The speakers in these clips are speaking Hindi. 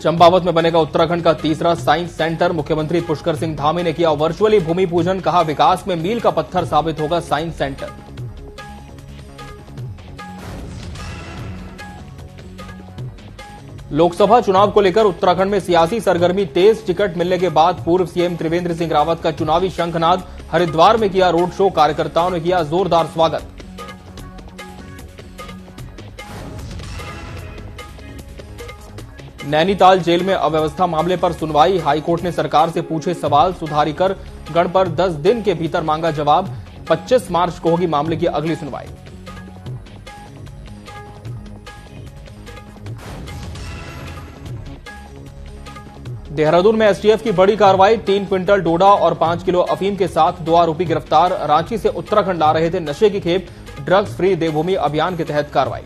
चंपावत में बनेगा उत्तराखंड का तीसरा साइंस सेंटर। मुख्यमंत्री पुष्कर सिंह धामी ने किया वर्चुअली भूमि पूजन। कहा, विकास में मील का पत्थर साबित होगा साइंस सेंटर। लोकसभा चुनाव को लेकर उत्तराखंड में सियासी सरगर्मी तेज। टिकट मिलने के बाद पूर्व सीएम त्रिवेंद्र सिंह रावत का चुनावी शंखनाद। हरिद्वार में किया रोड शो। कार्यकर्ताओं ने किया जोरदार स्वागत। नैनीताल जेल में अव्यवस्था मामले पर सुनवाई। हाईकोर्ट ने सरकार से पूछे सवाल। सुधारीकर गण पर 10 दिन के भीतर मांगा जवाब। 25 मार्च को होगी मामले की अगली सुनवाई। देहरादून में एसटीएफ की बड़ी कार्रवाई। 3 क्विंटल डोडा और 5 किलो अफीम के साथ 2 आरोपी गिरफ्तार। रांची से उत्तराखंड ला रहे थे नशे की खेप। ड्रग्स फ्री देवभूमि अभियान के तहत कार्रवाई।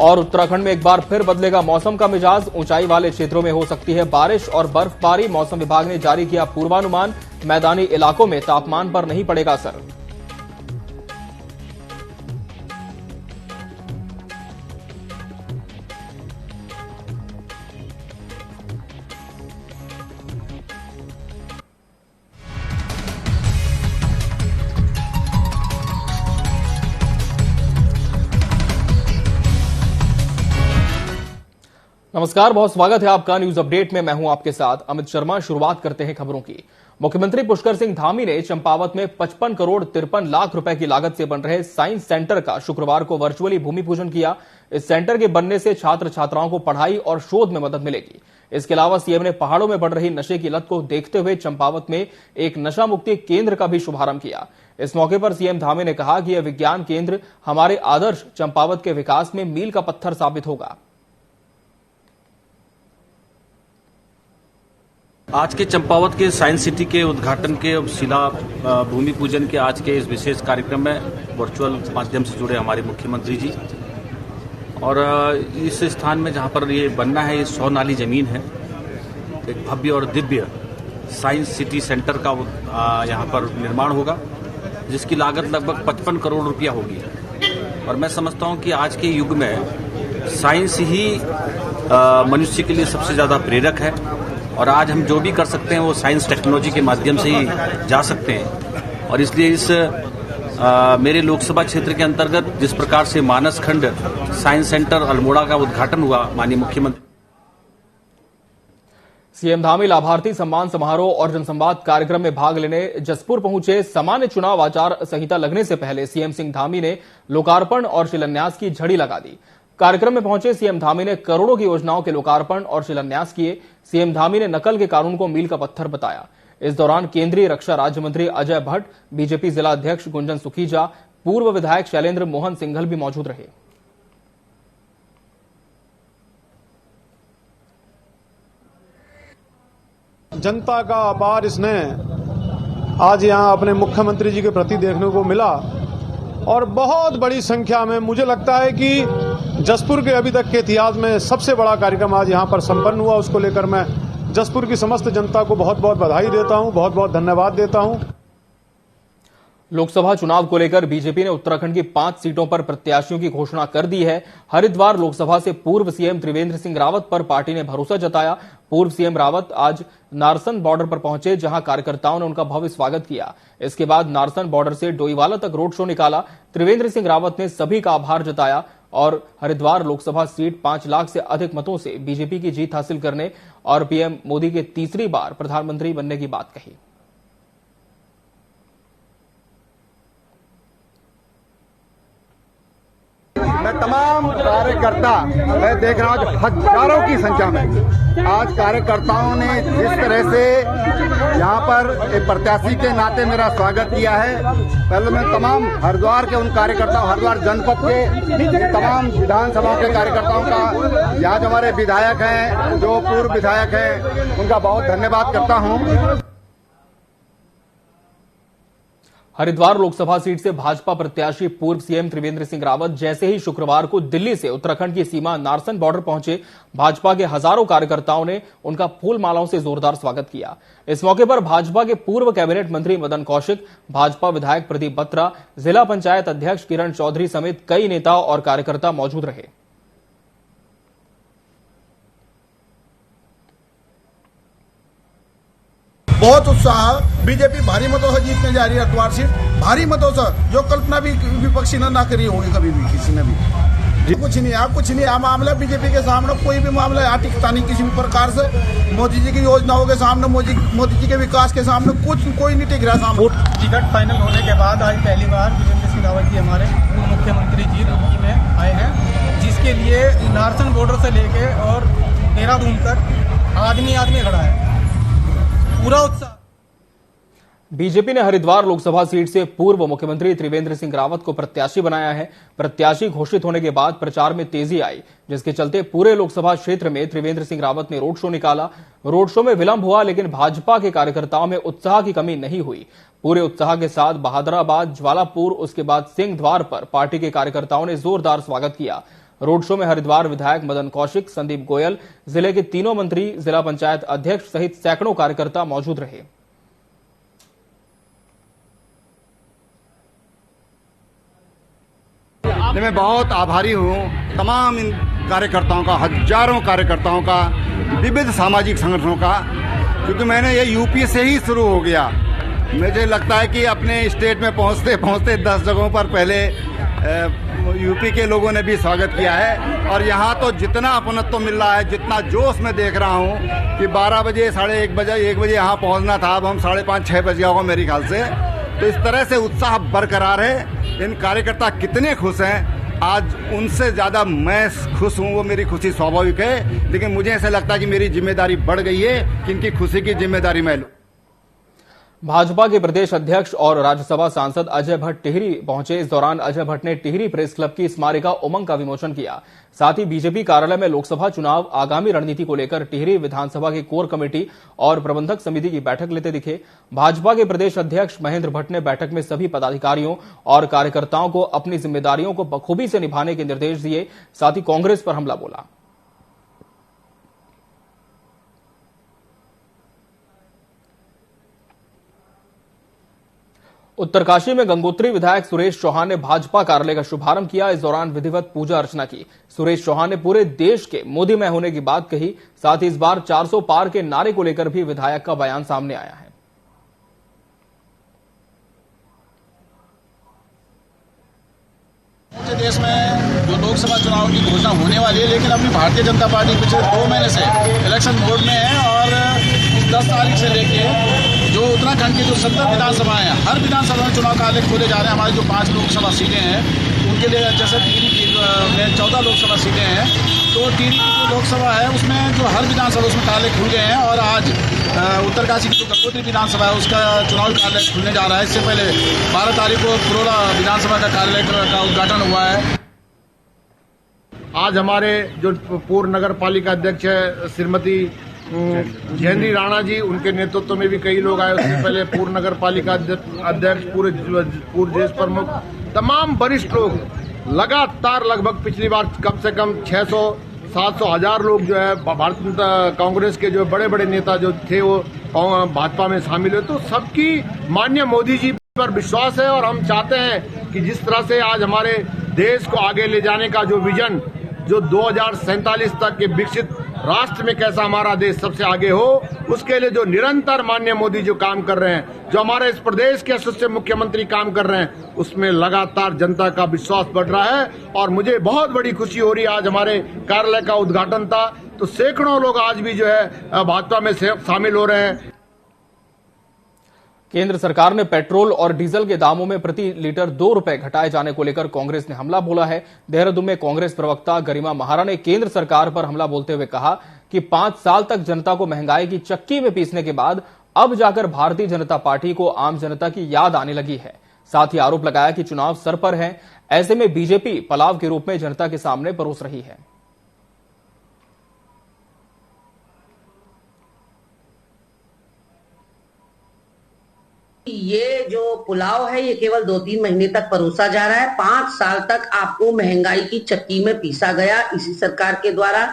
और उत्तराखंड में एक बार फिर बदलेगा मौसम का मिजाज। ऊंचाई वाले क्षेत्रों में हो सकती है बारिश और बर्फबारी। मौसम विभाग ने जारी किया पूर्वानुमान। मैदानी इलाकों में तापमान पर नहीं पड़ेगा असर। नमस्कार, बहुत स्वागत है आपका न्यूज अपडेट में। मैं हूं आपके साथ अमित शर्मा। शुरुआत करते हैं खबरों की। मुख्यमंत्री पुष्कर सिंह धामी ने चंपावत में 55 करोड़ 53 लाख रुपए की लागत से बन रहे साइंस सेंटर का शुक्रवार को वर्चुअली भूमि पूजन किया। इस सेंटर के बनने से छात्र छात्राओं को पढ़ाई और शोध में मदद मिलेगी। इसके अलावा सीएम ने पहाड़ों में बढ़ रही नशे की लत को देखते हुए चंपावत में एक नशा मुक्ति केंद्र का भी शुभारंभ किया। इस मौके पर सीएम धामी ने कहा कि यह विज्ञान केंद्र हमारे आदर्श चंपावत के विकास में मील का पत्थर साबित होगा। आज के चंपावत के साइंस सिटी के उद्घाटन के शिला भूमि पूजन के आज के इस विशेष कार्यक्रम में वर्चुअल माध्यम से जुड़े हमारे मुख्यमंत्री जी और इस स्थान में जहां पर ये बनना है, ये 100 नाली जमीन है। एक भव्य और दिव्य साइंस सिटी सेंटर का यहां पर निर्माण होगा, जिसकी लागत लगभग 55 करोड़ रुपया होगी। और मैं समझता हूं कि आज के युग में साइंस ही मनुष्य के लिए सबसे ज्यादा प्रेरक है और आज हम जो भी कर सकते हैं वो साइंस टेक्नोलॉजी के माध्यम से ही जा सकते हैं। और इसलिए इस मेरे लोकसभा क्षेत्र के अंतर्गत जिस प्रकार से मानस खंड साइंस सेंटर अल्मोड़ा का उद्घाटन हुआ, माननीय मुख्यमंत्री सीएम धामी लाभार्थी सम्मान समारोह और जनसंवाद कार्यक्रम में भाग लेने जसपुर पहुंचे। सामान्य चुनाव आचार संहिता लगने से पहले सीएम सिंह धामी ने लोकार्पण और शिलान्यास की झड़ी लगा दी। कार्यक्रम में पहुंचे सीएम धामी ने करोड़ों की योजनाओं के लोकार्पण और शिलान्यास किए। सीएम धामी ने नकल के कानून को मील का पत्थर बताया। इस दौरान केंद्रीय रक्षा राज्य मंत्री अजय भट्ट, बीजेपी जिला अध्यक्ष गुंजन सुखीजा, पूर्व विधायक शैलेंद्र मोहन सिंघल भी मौजूद रहे। जनता का अपार स्नेह आज यहां अपने मुख्यमंत्री जी के प्रति देखने को मिला और बहुत बड़ी संख्या में मुझे लगता है कि जसपुर के अभी तक के इतिहास में सबसे बड़ा कार्यक्रम आज यहां पर संपन्न हुआ। उसको लेकर मैं जसपुर की समस्त जनता को बहुत बहुत बधाई देता हूं, बहुत बहुत धन्यवाद देता हूं। लोकसभा चुनाव को लेकर बीजेपी ने उत्तराखंड की 5 सीटों पर प्रत्याशियों की घोषणा कर दी है। हरिद्वार लोकसभा से पूर्व सीएम त्रिवेंद्र सिंह रावत पर पार्टी ने भरोसा जताया। पूर्व सीएम रावत आज नारसन बॉर्डर पर पहुंचे, जहां कार्यकर्ताओं ने उनका भव्य स्वागत किया। इसके बाद नारसन बॉर्डर से डोईवाला तक रोड शो निकाला। त्रिवेंद्र सिंह रावत ने सभी का आभार जताया और हरिद्वार लोकसभा सीट 5 लाख से अधिक मतों से बीजेपी की जीत हासिल करने और पीएम मोदी के तीसरी बार प्रधानमंत्री बनने की बात कही। मैं तमाम कार्यकर्ता मैं देख रहा हूं हजारों की संख्या में आज कार्यकर्ताओं ने जिस तरह से यहां पर एक प्रत्याशी के नाते मेरा स्वागत किया है। पहले मैं तमाम हरिद्वार के उन कार्यकर्ताओं, हरिद्वार जनपद के तमाम विधानसभा के कार्यकर्ताओं का, यहाँ जो हमारे विधायक हैं, जो पूर्व विधायक हैं, उनका बहुत धन्यवाद करता हूं। हरिद्वार लोकसभा सीट से भाजपा प्रत्याशी पूर्व सीएम त्रिवेंद्र सिंह रावत जैसे ही शुक्रवार को दिल्ली से उत्तराखंड की सीमा नारसन बॉर्डर पहुंचे, भाजपा के हजारों कार्यकर्ताओं ने उनका फूल मालाओं से जोरदार स्वागत किया। इस मौके पर भाजपा के पूर्व कैबिनेट मंत्री मदन कौशिक, भाजपा विधायक प्रदीप बत्रा, जिला पंचायत अध्यक्ष किरण चौधरी समेत कई नेता और कार्यकर्ता मौजूद रहे। बहुत उत्साह, बीजेपी भारी मतों से जीतने जा रही है हरिद्वार सीट, भारी मतों से, जो कल्पना भी विपक्षी ने ना करी होगी कभी भी किसी ने भी। कुछ नहीं है मामला बीजेपी के सामने, कोई भी मामला यहाँ टिकता नहीं किसी भी प्रकार से। मोदी जी की योजनाओं के सामने, मोदी जी के विकास के सामने कोई नहीं टिक रहा सामने। टिकट फाइनल होने के बाद आज पहली बार त्रिवेंद्र सिंह रावत जी हमारे पूर्व मुख्यमंत्री जी रुड़की में आए हैं, जिसके लिए नारसन बॉर्डर से लेके और देहरादून तक आदमी खड़ा है, पूरा उत्साह। बीजेपी ने हरिद्वार लोकसभा सीट से पूर्व मुख्यमंत्री त्रिवेंद्र सिंह रावत को प्रत्याशी बनाया है। प्रत्याशी घोषित होने के बाद प्रचार में तेजी आई, जिसके चलते पूरे लोकसभा क्षेत्र में त्रिवेंद्र सिंह रावत ने रोड शो निकाला। रोड शो में विलंब हुआ, लेकिन भाजपा के कार्यकर्ताओं में उत्साह की कमी नहीं हुई। पूरे उत्साह के साथ बहादुराबाद, ज्वालापुर, उसके बाद सिंह द्वार पर पार्टी के कार्यकर्ताओं ने जोरदार स्वागत किया। रोड शो में हरिद्वार विधायक मदन कौशिक, संदीप गोयल, जिले के तीनों मंत्री, जिला पंचायत अध्यक्ष सहित सैकड़ों कार्यकर्ता मौजूद रहे। मैं बहुत आभारी हूँ तमाम इन कार्यकर्ताओं का, हजारों कार्यकर्ताओं का, विविध सामाजिक संगठनों का, क्योंकि मैंने ये यूपी से ही शुरू हो गया। मुझे लगता है कि अपने स्टेट में पहुंचते पहुंचते 10 जगहों पर पहले यूपी के लोगों ने भी स्वागत किया है। और यहाँ तो जितना अपनत्व मिल रहा है, जितना जोश मैं देख रहा हूँ कि 12 बजे, 1 बजे यहाँ पहुँचना था, अब हम 5:30-6 बज गया होगा मेरे ख्याल से। तो इस तरह से उत्साह बरकरार है। इन कार्यकर्ता कितने खुश हैं, आज उनसे ज्यादा मैं खुश हूँ, वो मेरी खुशी स्वाभाविक है। लेकिन मुझे ऐसा लगता है कि मेरी जिम्मेदारी बढ़ गई है कि इनकी खुशी की जिम्मेदारी मैं लूं। भाजपा के प्रदेश अध्यक्ष और राज्यसभा सांसद अजय भट्ट टिहरी पहुंचे। इस दौरान अजय भट्ट ने टिहरी प्रेस क्लब की स्मारिका उमंग का विमोचन किया। साथ ही बीजेपी कार्यालय में लोकसभा चुनाव आगामी रणनीति को लेकर टिहरी विधानसभा की कोर कमेटी और प्रबंधक समिति की बैठक लेते दिखे। भाजपा के प्रदेश अध्यक्ष महेंद्र भट्ट ने बैठक में सभी पदाधिकारियों और कार्यकर्ताओं को अपनी जिम्मेदारियों को बखूबी से निभाने के निर्देश दिए। साथ ही कांग्रेस पर हमला बोला। उत्तरकाशी में गंगोत्री विधायक सुरेश चौहान ने भाजपा कार्यालय का शुभारंभ किया। इस दौरान विधिवत पूजा अर्चना की। सुरेश चौहान ने पूरे देश के मोदी में होने की बात कही। साथ ही इस बार 400 पार के नारे को लेकर भी विधायक का बयान सामने आया है। पूरे देश में जो लोकसभा चुनाव की घोषणा होने वाली है, लेकिन अपनी भारतीय जनता पार्टी पिछले 2 महीने से इलेक्शन मोड में है और 10 तारीख से लेके जो उत्तराखंड की जो 70 विधानसभाएं हैं, हर विधानसभा में चुनाव कार्य खोले जा रहे हैं। हमारी जो 5 लोकसभा सीटें हैं उनके लिए, जैसे टिहरी की में 14 लोकसभा सीटें हैं, तो टिहरी की जो लोकसभा है उसमें जो हर विधानसभा उसमें कार्यालय खुल गए हैं। और आज उत्तरकाशी की जो गंगोत्री विधानसभा है उसका चुनावी कार्यालय खुलने जा रहा है। इससे पहले 12 तारीख को पुरोला विधानसभा का कार्यालय का उद्घाटन हुआ है। आज हमारे जो पूर्व नगर पालिका अध्यक्ष है श्रीमती जयंती राणा जी, उनके नेतृत्व में भी कई लोग आए। उससे पहले पूर्व नगर पालिका अध्यक्ष, पूर्व देश प्रमुख, तमाम वरिष्ठ लोग लगातार, लगभग पिछली बार कम से कम 600-700 हजार लोग जो है भारतीय कांग्रेस के जो बड़े बड़े नेता जो थे वो भाजपा में शामिल हुए। तो सबकी माननीय मोदी जी पर विश्वास है और हम चाहते हैं कि जिस तरह से आज हमारे देश को आगे ले जाने का जो विजन, जो 2047 तक के विकसित राष्ट्र में कैसा हमारा देश सबसे आगे हो, उसके लिए जो निरंतर माननीय मोदी जो काम कर रहे हैं, जो हमारे इस प्रदेश के यशस्वी मुख्यमंत्री काम कर रहे हैं, उसमें लगातार जनता का विश्वास बढ़ रहा है। और मुझे बहुत बड़ी खुशी हो रही है, आज हमारे कार्यालय का उद्घाटन था तो सैकड़ों लोग आज भी जो है भाजपा में शामिल हो रहे हैं। केंद्र सरकार ने पेट्रोल और डीजल के दामों में प्रति लीटर 2 रुपए घटाए जाने को लेकर कांग्रेस ने हमला बोला है। देहरादून में कांग्रेस प्रवक्ता गरिमा महारा ने केंद्र सरकार पर हमला बोलते हुए कहा कि 5 साल तक जनता को महंगाई की चक्की में पीसने के बाद अब जाकर भारतीय जनता पार्टी को आम जनता की याद आने लगी है। साथ ही आरोप लगाया कि चुनाव सर पर है, ऐसे में बीजेपी पलाव के रूप में जनता के सामने परोस रही है। ये जो पुलाव है ये केवल 2-3 महीने तक परोसा जा रहा है। 5 साल तक आपको महंगाई की चक्की में पीसा गया इसी सरकार के द्वारा।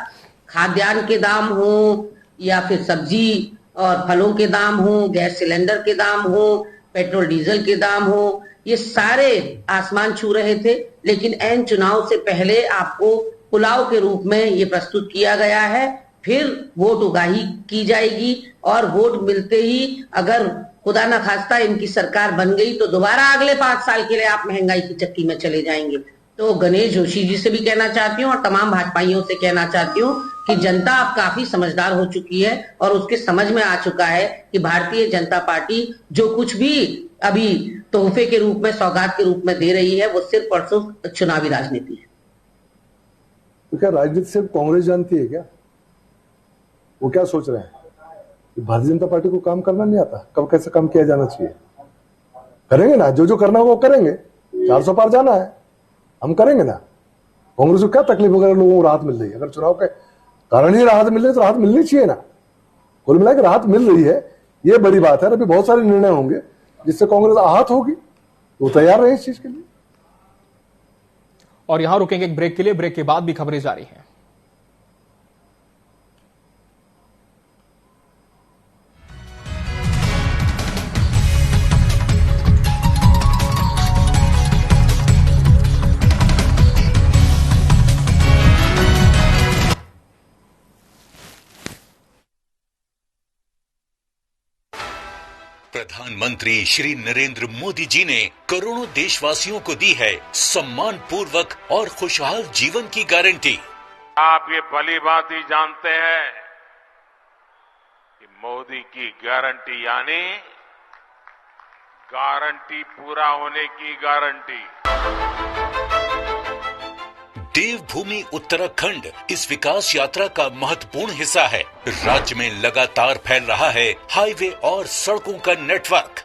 खाद्यान्न के दाम हो या फिर सब्जी और फलों के दाम हो, गैस सिलेंडर के दाम हो, पेट्रोल डीजल के दाम हो, ये सारे आसमान छू रहे थे। लेकिन ऐन चुनाव से पहले आपको पुलाव के रूप में ये प्रस्तुत किया गया है। फिर वोट उगाही की जाएगी और वोट मिलते ही अगर खुदा ना खास्ता इनकी सरकार बन गई तो दोबारा अगले 5 साल के लिए आप महंगाई की चक्की में चले जाएंगे। तो गणेश जोशी जी से भी कहना चाहती हूँ और तमाम भाजपाइयों से कहना चाहती हूँ कि जनता अब काफी समझदार हो चुकी है और उसके समझ में आ चुका है कि भारतीय जनता पार्टी जो कुछ भी अभी तोहफे के रूप में, सौगात के रूप में दे रही है, वो सिर्फ परसों चुनावी राजनीति है। तो क्या राजनीति सिर्फ कांग्रेस जानती है क्या? वो क्या सोच रहे हैं कि भारतीय जनता पार्टी को काम करना नहीं आता? कब कैसे काम किया जाना चाहिए? करेंगे ना, जो जो करना है वो करेंगे। 400 पार जाना है, हम करेंगे ना। कांग्रेस को क्या तकलीफ वगैरह, लोगों को राहत मिल रही है। अगर चुनाव के कारण ही राहत मिल रही है तो राहत मिलनी चाहिए ना। कुल मिला के राहत मिल रही है, ये बड़ी बात है। अभी बहुत सारे निर्णय होंगे जिससे कांग्रेस आहत होगी, वो तैयार रहे इस चीज के लिए। और यहां रुकेंगे एक ब्रेक के लिए। ब्रेक के बाद भी खबरें जारी हैं। प्रधानमंत्री श्री नरेंद्र मोदी जी ने करोड़ों देशवासियों को दी है सम्मान पूर्वक और खुशहाल जीवन की गारंटी। आप ये भली भांति जानते हैं कि मोदी की गारंटी यानी गारंटी पूरा होने की गारंटी। देवभूमि उत्तराखंड इस विकास यात्रा का महत्वपूर्ण हिस्सा है। राज्य में लगातार फैल रहा है हाईवे और सड़कों का नेटवर्क।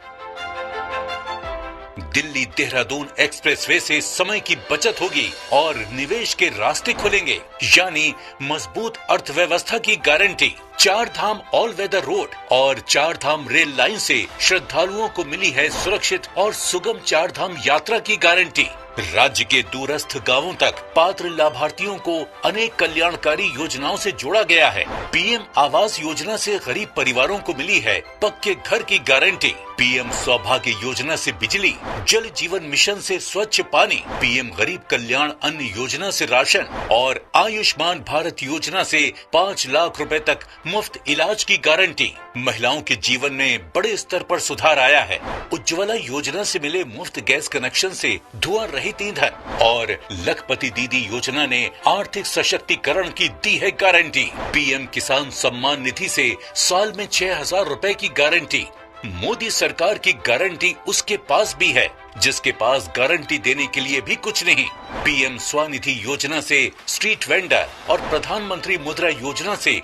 दिल्ली देहरादून एक्सप्रेसवे से समय की बचत होगी और निवेश के रास्ते खुलेंगे, यानी मजबूत अर्थव्यवस्था की गारंटी। 4 धाम ऑल वेदर रोड और 4 धाम रेल लाइन से श्रद्धालुओं को मिली है सुरक्षित और सुगम 4 धाम यात्रा की गारंटी। राज्य के दूरस्थ गांवों तक पात्र लाभार्थियों को अनेक कल्याणकारी योजनाओं से जोड़ा गया है। पीएम आवास योजना से गरीब परिवारों को मिली है पक्के घर की गारंटी। पीएम सौभाग्य योजना से बिजली, जल जीवन मिशन से स्वच्छ पानी, पीएम गरीब कल्याण अन्न योजना से राशन और आयुष्मान भारत योजना से 5 लाख रुपए तक मुफ्त इलाज की गारंटी। महिलाओं के जीवन में बड़े स्तर पर सुधार आया है। उज्ज्वला योजना से मिले मुफ्त गैस कनेक्शन से धुआं रहित ईंधन और लखपति दीदी योजना ने आर्थिक सशक्तिकरण की दी है गारंटी। पीएम किसान सम्मान निधि से साल में 6,000 रुपए की गारंटी। मोदी सरकार की गारंटी उसके पास भी है जिसके पास गारंटी देने के लिए भी कुछ नहीं। पीएम स्वनिधि योजना से स्ट्रीट वेंडर और प्रधानमंत्री मुद्रा योजना से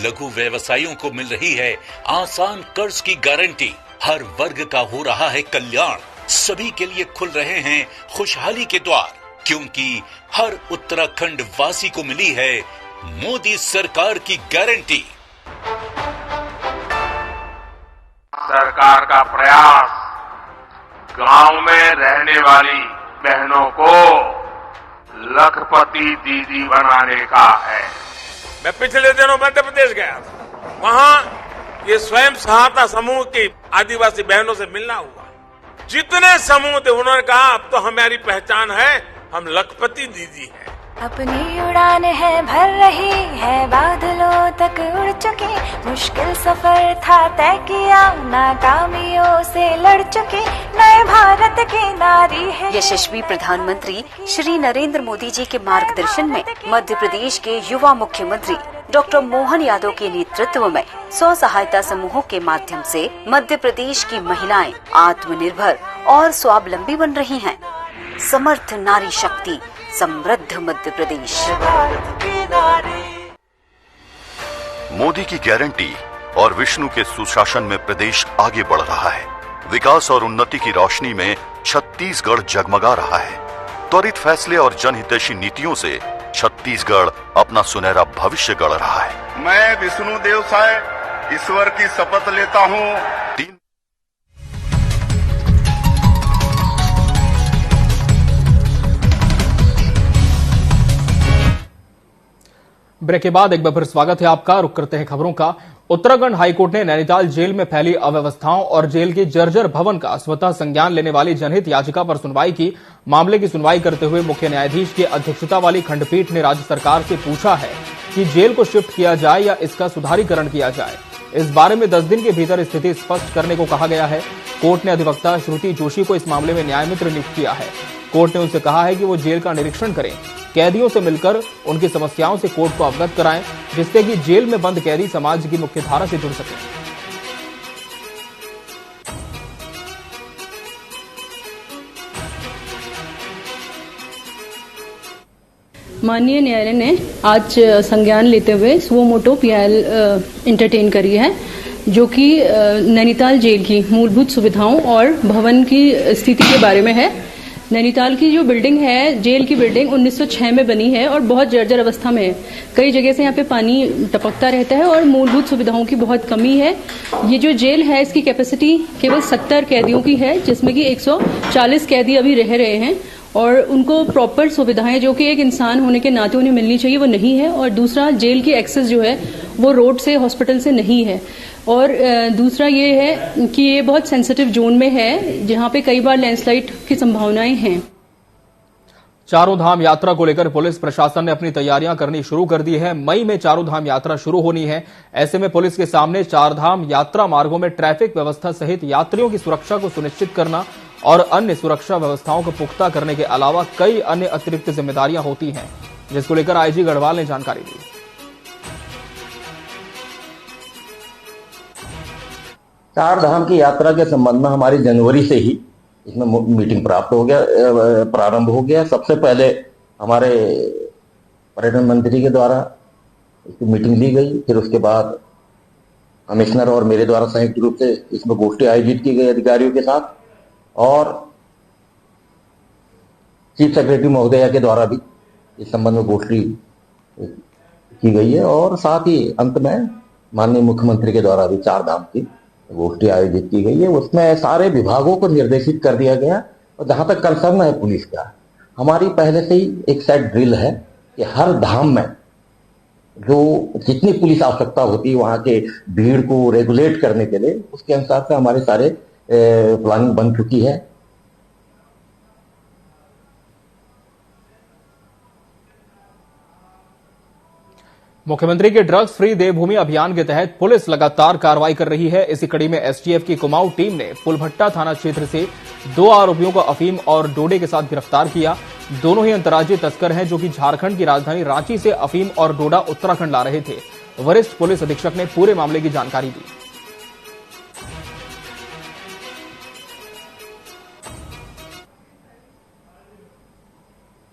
लघु व्यवसायियों को मिल रही है आसान कर्ज की गारंटी। हर वर्ग का हो रहा है कल्याण, सभी के लिए खुल रहे हैं खुशहाली के द्वार, क्योंकि हर उत्तराखंड वासी को मिली है मोदी सरकार की गारंटी। सरकार का प्रयास गांव में रहने वाली बहनों को लखपति दीदी बनाने का है। मैं पिछले दिनों मध्य प्रदेश गया था, वहां ये स्वयं सहायता समूह की आदिवासी बहनों से मिलना हुआ। जितने समूह थे उन्होंने कहा अब तो हमारी पहचान है, हम लखपति दीदी हैं। अपनी उड़ान है भर रही है, बादलों तक उड़ चुकी, मुश्किल सफर था तय किया, नाकामियों से लड़ चुकी, नए भारत की नारी है। यशस्वी प्रधानमंत्री श्री नरेंद्र मोदी जी के मार्गदर्शन में मध्य प्रदेश के युवा मुख्यमंत्री डॉक्टर मोहन यादव के नेतृत्व में स्व सहायता समूहों के माध्यम से मध्य प्रदेश की महिलाएं आत्मनिर्भर और स्वावलंबी बन रही हैं। समर्थ नारी शक्ति, समृद्ध मध्य प्रदेश। मोदी की गारंटी और विष्णु के सुशासन में प्रदेश आगे बढ़ रहा है। विकास और उन्नति की रोशनी में छत्तीसगढ़ जगमगा रहा है। त्वरित फैसले और जनहितैषी नीतियों से छत्तीसगढ़ अपना सुनहरा भविष्य गढ़ रहा है। मैं विष्णु देव साय ईश्वर की शपथ लेता हूँ। ब्रेक के बाद एक बार फिर स्वागत है आपका। रुक करते हैं खबरों का। उत्तराखंड हाईकोर्ट ने नैनीताल जेल में फैली अव्यवस्थाओं और जेल के जर्जर भवन का स्वतः संज्ञान लेने वाली जनहित याचिका पर सुनवाई की। मामले की सुनवाई करते हुए मुख्य न्यायाधीश की अध्यक्षता वाली खंडपीठ ने राज्य सरकार से पूछा है कि जेल को शिफ्ट किया जाए या इसका सुधारीकरण किया जाए। इस बारे में 10 दिन के भीतर स्थिति स्पष्ट करने को कहा गया है। कोर्ट ने अधिवक्ता श्रुति जोशी को इस मामले में न्याय मित्र नियुक्त किया है। कोर्ट ने उनसे कहा है कि वो जेल का निरीक्षण करें, कैदियों से मिलकर उनकी समस्याओं से कोर्ट को अवगत कराएं, जिससे कि जेल में बंद कैदी समाज की मुख्यधारा से जुड़ सकें। माननीय न्यायालय ने आज संज्ञान लेते हुए सुओ मोटो पीआईएल एंटरटेन करी है, जो कि नैनीताल जेल की मूलभूत सुविधाओं और भवन की स्थिति के बारे में है। नैनीताल की जो बिल्डिंग है, जेल की बिल्डिंग 1906 में बनी है और बहुत जर्जर अवस्था में है। कई जगह से यहाँ पे पानी टपकता रहता है और मूलभूत सुविधाओं की बहुत कमी है। ये जो जेल है, इसकी कैपेसिटी केवल 70 कैदियों की है, जिसमें कि 140 कैदी अभी रह रहे हैं और उनको प्रॉपर सुविधाएं जो कि एक इंसान होने के नाते उन्हें मिलनी चाहिए वो नहीं है। और दूसरा, जेल की एक्सेस जो है वो रोड से, हॉस्पिटल से नहीं है। और दूसरा ये है कि ये बहुत सेंसिटिव जोन में है, जहां पे कई बार लैंडस्लाइड की संभावनाएं हैं। चारों धाम यात्रा को लेकर पुलिस प्रशासन ने अपनी तैयारियां करनी शुरू कर दी है। मई में चारों धाम यात्रा शुरू होनी है। ऐसे में पुलिस के सामने चार धाम यात्रा मार्गों में ट्रैफिक व्यवस्था सहित यात्रियों की सुरक्षा को सुनिश्चित करना और अन्य सुरक्षा व्यवस्थाओं को पुख्ता करने के अलावा कई अन्य अतिरिक्त जिम्मेदारियां होती हैं, जिसको लेकर आईजी गढ़वाल ने जानकारी दी। चार धाम की यात्रा के संबंध में हमारी जनवरी से ही इसमें मीटिंग प्रारंभ हो गया। सबसे पहले हमारे पर्यटन मंत्री के द्वारा इसकी मीटिंग ली गई, फिर उसके बाद कमिश्नर और मेरे द्वारा संयुक्त रूप से इसमें गोष्ठी आयोजित की गई अधिकारियों के साथ, और चीफ सेक्रेटरी महोदया के द्वारा भी इस संबंध में गोष्ठी की गई है। और साथ ही अंत में माननीय मुख्यमंत्री के द्वारा भी चार धाम की गोष्ठी आयोजित की गई है। उसमें सारे विभागों को निर्देशित कर दिया गया। और जहां तक कंसर्न है पुलिस का, हमारी पहले से ही एक सेट ड्रिल है कि हर धाम में जो जितनी पुलिस आवश्यकता होती है वहां के भीड़ को रेगुलेट करने के लिए, उसके अनुसार से हमारे सारे प्लानिंग बन चुकी है। मुख्यमंत्री के ड्रग्स फ्री देवभूमि अभियान के तहत पुलिस लगातार कार्रवाई कर रही है। इसी कड़ी में एसटीएफ की कुमाऊं टीम ने पुलभट्टा थाना क्षेत्र से 2 आरोपियों को अफीम और डोडे के साथ गिरफ्तार किया। दोनों ही अंतर्राज्यीय तस्कर हैं, जो कि झारखंड की राजधानी रांची से अफीम और डोडा उत्तराखंड ला रहे थे। वरिष्ठ पुलिस अधीक्षक ने पूरे मामले की जानकारी दी।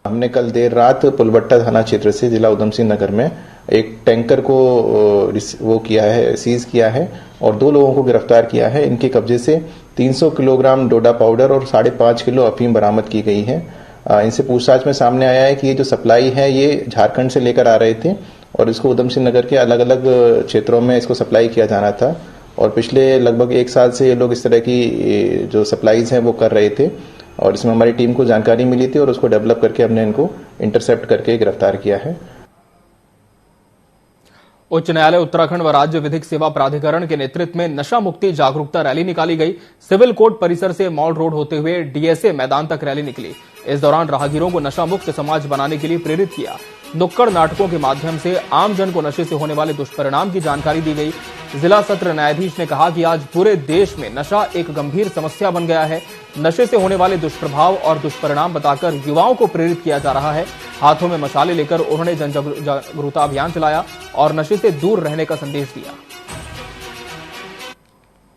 हमने कल देर रात पुलभट्टा थाना क्षेत्र से जिला उधम सिंह नगर में एक टैंकर को वो किया है, सीज किया है और 2 लोगों को गिरफ्तार किया है। इनके कब्जे से 300 किलोग्राम डोडा पाउडर और 5.5 किलो अफीम बरामद की गई है। इनसे पूछताछ में सामने आया है कि ये जो सप्लाई है ये झारखंड से लेकर आ रहे थे और इसको उधम सिंह नगर के अलग अलग क्षेत्रों में इसको सप्लाई किया जाना था। और पिछले लगभग 1 साल से ये लोग इस तरह की जो सप्लाईज हैं वो कर रहे थे और इसमें हमारी टीम को जानकारी मिली थी और उसको डेवलप करके हमने इनको इंटरसेप्ट करके गिरफ्तार किया है। उच्च न्यायालय उत्तराखंड व राज्य विधिक सेवा प्राधिकरण के नेतृत्व में नशा मुक्ति जागरूकता रैली निकाली गई। सिविल कोर्ट परिसर से मॉल रोड होते हुए डीएसए मैदान तक रैली निकली। इस दौरान राहगीरों को नशा मुक्त समाज बनाने के लिए प्रेरित किया। नुक्कड़ नाटकों के माध्यम से आमजन को नशे से होने वाले दुष्परिणाम की जानकारी दी गई। जिला सत्र न्यायाधीश ने कहा कि आज पूरे देश में नशा एक गंभीर समस्या बन गया है। नशे से होने वाले दुष्प्रभाव और दुष्परिणाम बताकर युवाओं को प्रेरित किया जा रहा है। हाथों में मशाले लेकर उन्होंने जन जागरूकता अभियान चलाया और नशे से दूर रहने का संदेश दिया।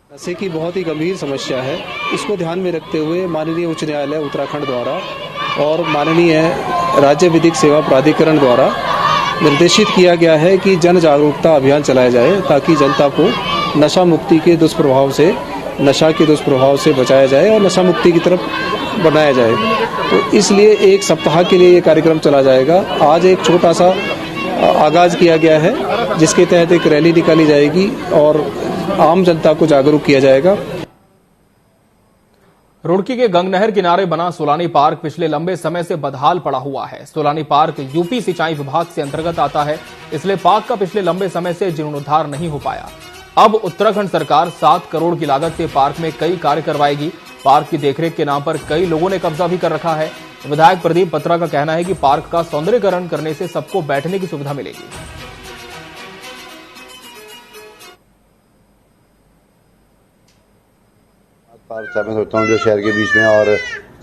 नशे की बहुत ही गंभीर समस्या है, इसको ध्यान में रखते हुए माननीय उच्च न्यायालय उत्तराखंड द्वारा और माननीय राज्य विधिक सेवा प्राधिकरण द्वारा निर्देशित किया गया है कि जन जागरूकता अभियान चलाया जाए ताकि जनता को नशा मुक्ति के दुष्प्रभाव से, नशा के दुष्प्रभाव से बचाया जाए और नशा मुक्ति की तरफ बनाया जाए। तो इसलिए 1 सप्ताह के लिए ये कार्यक्रम चला जाएगा। आज एक छोटा सा आगाज किया गया है जिसके तहत एक रैली निकाली जाएगी और आम जनता को जागरूक किया जाएगा। रुड़की के गंगनहर किनारे बना सोलानी पार्क पिछले लंबे समय से बदहाल पड़ा हुआ है। सोलानी पार्क यूपी सिंचाई विभाग से अंतर्गत आता है, इसलिए पार्क का पिछले लंबे समय से जीर्णोद्धार नहीं हो पाया। अब उत्तराखंड सरकार 7 करोड़ की लागत से पार्क में कई कार्य करवाएगी। पार्क की देखरेख के नाम पर कई लोगों ने कब्जा भी कर रखा है। विधायक प्रदीप बत्रा का कहना है कि पार्क का सौंदर्यीकरण करने से सबको बैठने की सुविधा मिलेगी। पार्क मैं सोचता हूँ जो शहर के बीच में और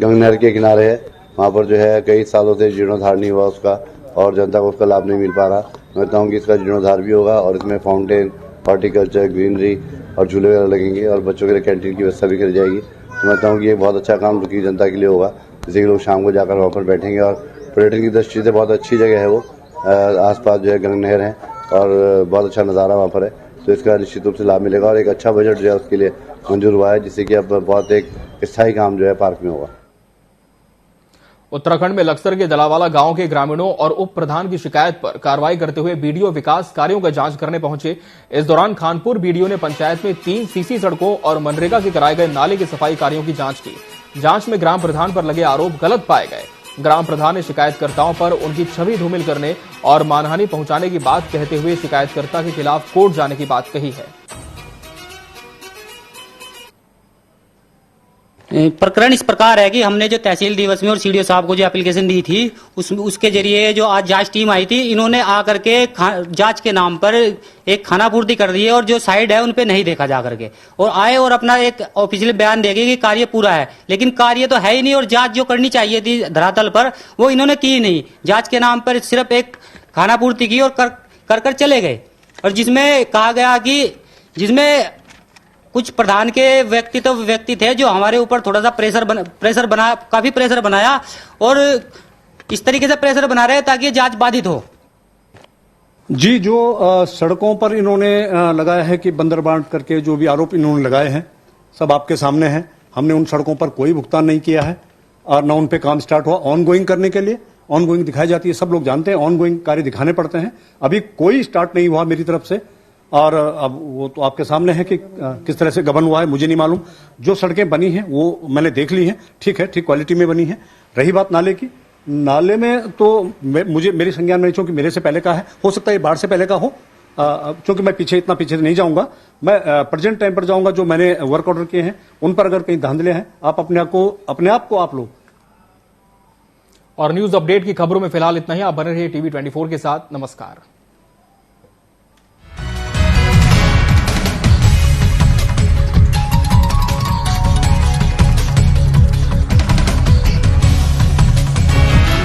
गंगनहर के किनारे है, वहाँ पर जो है कई सालों से जीर्णोद्धार नहीं हुआ उसका और जनता को उसका लाभ नहीं मिल पा रहा। मैं कहता हूँ कि इसका जीर्णोद्धार भी होगा और इसमें फाउंटेन, हॉर्टिकल्चर, ग्रीनरी और झूले वगैरह लगेंगे और बच्चों के लिए कैंटीन की व्यवस्था भी करी जाएगी। तो मैं कहता हूँ कि ये बहुत अच्छा काम रुकी जनता के लिए होगा, जिससे कि लोग शाम को जाकर वहाँ पर बैठेंगे और पर्यटन की दृष्टि से बहुत अच्छी जगह है वो। आसपास जो है गंगनहर है और बहुत अच्छा नज़ारा वहाँ पर है, तो इसका निश्चित रूप से लाभ मिलेगा और एक अच्छा बजट जो है उसके लिए मंजूर हुआ है, जिससे कि अब बहुत एक स्थायी काम जो है पार्क में होगा। उत्तराखंड में लक्सर के जलावाला गांव के ग्रामीणों और उप प्रधान की शिकायत पर कार्रवाई करते हुए बीडीओ विकास कार्यों का जांच करने पहुंचे। इस दौरान खानपुर बीडीओ ने पंचायत में 3 सीसी सड़कों और मनरेगा के कराए गए नाले के सफाई कार्यों की जांच की। जांच में ग्राम प्रधान पर लगे आरोप गलत पाए गए। ग्राम प्रधान ने शिकायतकर्ताओं पर उनकी छवि धूमिल करने और मानहानि पहुंचाने की बात कहते हुए शिकायतकर्ता के खिलाफ कोर्ट जाने की बात कही है। प्रकरण इस प्रकार है कि हमने जो तहसील दिवस में और सीडीओ साहब को जो एप्लीकेशन दी थी उसके जरिए जो आज जांच टीम आई थी, इन्होंने आकर के जांच के नाम पर एक खानापूर्ति कर दी है और जो साइड है उन पे नहीं देखा जा करके और आए और अपना एक ऑफिशियल बयान देंगे कि कार्य पूरा है, लेकिन कार्य तो है ही नहीं और जांच जो करनी चाहिए थी धरातल पर वो इन्होंने की नहीं। जांच के नाम पर सिर्फ एक खानापूर्ति की और कर चले गए और जिसमें कहा गया कि जिसमें कुछ प्रधान के व्यक्ति थे जो हमारे ऊपर थोड़ा सा काफी प्रेशर बनाया और इस तरीके से प्रेशर बना रहे ताकि जांच बाधित हो। जी, जो सड़कों पर इन्होंने लगाया है कि बंदर बांट करके जो भी आरोप इन्होंने लगाए हैं सब आपके सामने हैं। हमने उन सड़कों पर कोई भुगतान नहीं किया है और न उन पे काम स्टार्ट हुआ। ऑनगोइंग करने के लिए ऑनगोइंग दिखाई जाती है, सब लोग जानते हैं ऑनगोइंग कार्य दिखाने पड़ते हैं। अभी कोई स्टार्ट नहीं हुआ मेरी तरफ से और अब वो तो आपके सामने है कि किस तरह से गबन हुआ है, मुझे नहीं मालूम। जो सड़कें बनी हैं वो मैंने देख ली हैं, ठीक है, ठीक क्वालिटी में बनी है। रही बात नाले की, नाले में तो मुझे मेरी संज्ञान में नहीं, क्योंकि मेरे से पहले का है, हो सकता है ये बाढ़ से पहले का हो, क्योंकि मैं इतना पीछे नहीं जाऊंगा। मैं प्रेजेंट टाइम पर जाऊंगा। जो मैंने वर्क ऑर्डर किए हैं उन पर अगर कहीं धांधले हैं, आप अपने आप को आप लो। और न्यूज अपडेट की खबरों में फिलहाल इतना ही। आप बने रहिए टीवी 24 के साथ। नमस्कार।